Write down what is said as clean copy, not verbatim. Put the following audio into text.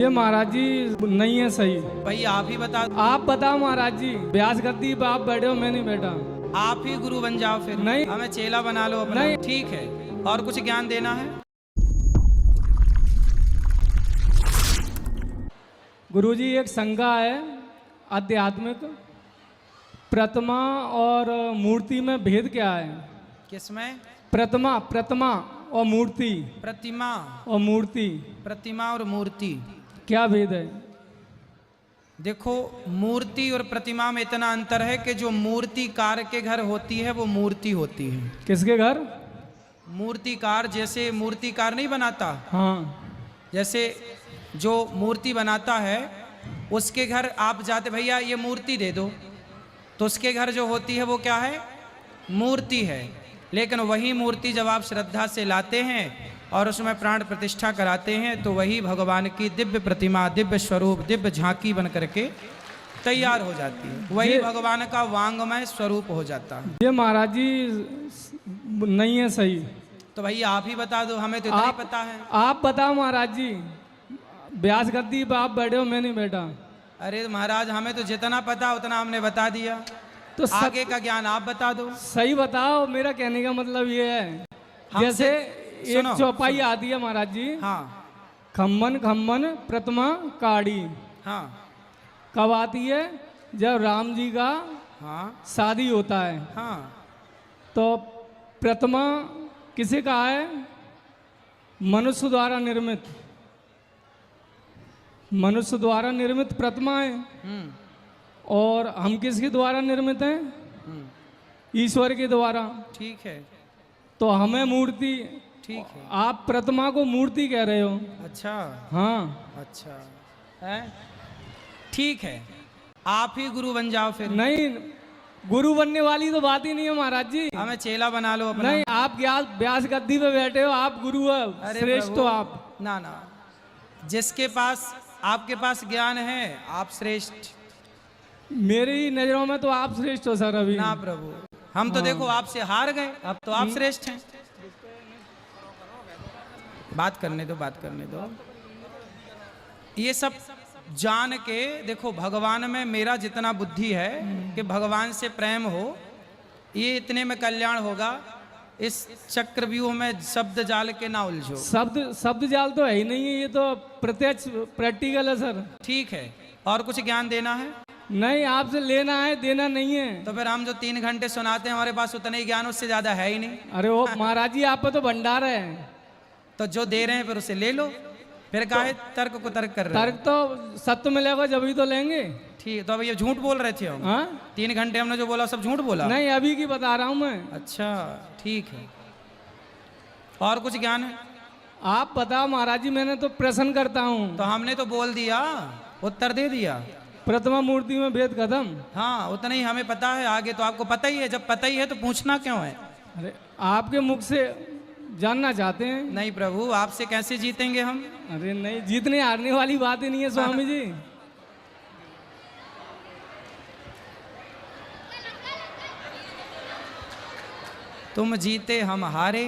ये महाराज जी नहीं है सही। भाई आप ही बता दो। आप बताओ महाराज जी, ब्यास गद्दी पे आप बैठे हो, मैं नहीं बैठा। आप ही गुरु बन जाओ फिर। नहीं। हमें चेला बना लो अपना। नहीं। ठीक है, और कुछ ज्ञान देना है? गुरुजी एक संज्ञा है आध्यात्मिक, प्रतिमा और मूर्ति में भेद क्या है? किसमें? प्रतिमा प्रतिमा और मूर्ति प्रतिमा और मूर्ति प्रतिमा और मूर्ति क्या भेद है? देखो, मूर्ति और प्रतिमा में इतना अंतर है कि जो मूर्तिकार के घर होती है वो मूर्ति होती है। किसके घर? मूर्तिकार, जैसे मूर्तिकार नहीं बनाता, हाँ। जैसे जो मूर्ति बनाता है उसके घर आप जाते, भैया ये मूर्ति दे दो, तो उसके घर जो होती है वो क्या है? मूर्ति है। लेकिन वही मूर्ति जब आप श्रद्धा से लाते हैं और उसमें प्राण प्रतिष्ठा कराते हैं तो वही भगवान की दिव्य प्रतिमा, दिव्य स्वरूप, दिव्य झांकी बन करके तैयार हो जाती है। वही भगवान का वांगमय स्वरूप हो जाता है। ये महाराज जी नहीं है सही। तो भैया आप ही बता दो, हमें तो इतना ही पता है। आप बताओ महाराज जी, ब्यास गद्दी पे आप बैठे हो, मैं नहीं बैठा। अरे महाराज, हमें तो जितना पता उतना हमने बता दिया, तो आगे का ज्ञान आप बता दो। सही बताओ। मेरा कहने का मतलब ये है, जैसे एक चौपाई आती है महाराज जी। हाँ। खम्मन खम्मन प्रतिमा काड़ी। हाँ। कब आती है? जब राम जी का हाँ शादी होता है। हाँ। तो प्रतिमा किसे कहा है? मनुष्य द्वारा निर्मित, मनुष्य द्वारा निर्मित प्रतिमा है। और हम किसके द्वारा निर्मित हैं? ईश्वर के द्वारा। ठीक है। तो हमें मूर्ति, ठीक है। आप प्रतिमा को मूर्ति कह रहे हो। अच्छा। हाँ। अच्छा है, ठीक है, आप ही गुरु बन जाओ फिर। नहीं, गुरु बनने वाली तो बात ही नहीं है महाराज जी। हमें चेला बना लो अपना। नहीं, आप ब्यास गद्दी पे बैठे हो, आप गुरु हो, श्रेष्ठ हो आप। ना ना, जिसके पास, आपके पास ज्ञान है आप श्रेष्ठ। मेरी नजरों में तो आप श्रेष्ठ हो सर अभी। ना प्रभु, हम तो देखो आपसे हार गए, अब तो आप श्रेष्ठ हैं। बात करने दो, बात करने दो। ये सब जान के देखो, भगवान में मेरा जितना बुद्धि है कि भगवान से प्रेम हो, ये इतने में कल्याण होगा। इस चक्रव्यूह में शब्द जाल के ना उलझो। शब्द जाल तो है ही नहीं है, ये तो प्रत्यक्ष प्रैक्टिकल है सर। ठीक है, और कुछ ज्ञान देना है? नहीं, आपसे लेना है, देना नहीं है। तो फिर हम जो 3 घंटे सुनाते हैं हमारे पास उतना ही ज्ञान, उससे ज्यादा है ही नहीं। अरे वो महाराज जी, आप पे तो भंडार है। तो जो दे रहे हैं फिर उसे ले लो, फिर काहे तर्क को तर्क कर रहे हैं? तर्क तो सत्य मिलेगा जब ही तो लेंगे। ठीक, तो अब ये झूठ बोल रहे थे हम। हाँ? 3 घंटे हमने जो बोला सब झूठ बोला? नहीं, अभी की बता रहा हूँ मैं। अच्छा ठीक है, और कुछ ज्ञान है? आप बताओ महाराज जी, मैंने तो प्रश्न करता हूँ। तो हमने तो बोल दिया, उत्तर दे दिया। प्रतिमा मूर्ति में भेद खत्म। हाँ, उतना ही हमें पता है, आगे तो आपको पता ही है। जब पता ही है तो पूछना क्यों है? अरे आपके मुख से जानना चाहते हैं। नहीं प्रभु, आपसे कैसे जीतेंगे हम? अरे नहीं, जीतने हारने वाली बात ही नहीं है स्वामी जी। तुम जीते हम हारे,